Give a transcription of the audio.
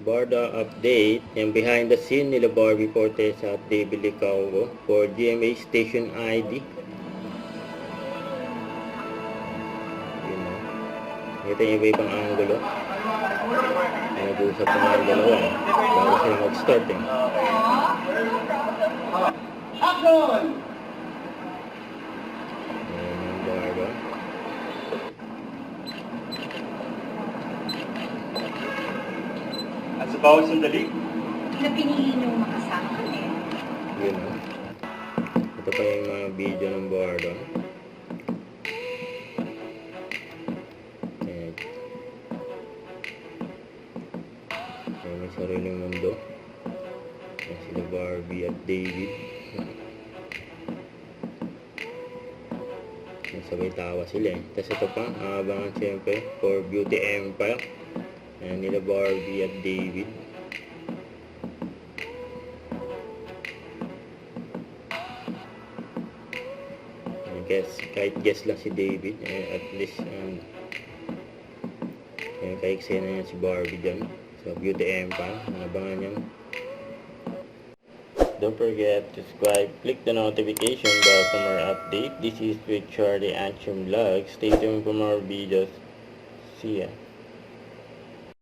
Barda update. Yung behind the scene nila Barbie Fortes at David Licaugo for GMA Station ID. Yun o. Ito yung iba-ibang angulo. Nag-uusap na yung dalawa bago sila mag-start eh. Action! Ayan yung Barda. At sa bawat sandali, Na pinili niyong makasama kami. Yun o. Ito pa yung mga video ng Barda. Ayan. Ayan, may sariling mundo. Ayan sila Barbie at David. Sabay tawa sila eh. Tapos ito pa, abangan siyempre for Beauty Empire. Ayan nila Barbie at David. Kahit guess lang si David, at least kahit eksena niya si Barbie dyan sa Beauty Empire. Abangan nyo. Don't forget to subscribe, click the notification bell for more update. This is with Charlie Anchum Vlog. Stay tuned for more videos. See ya.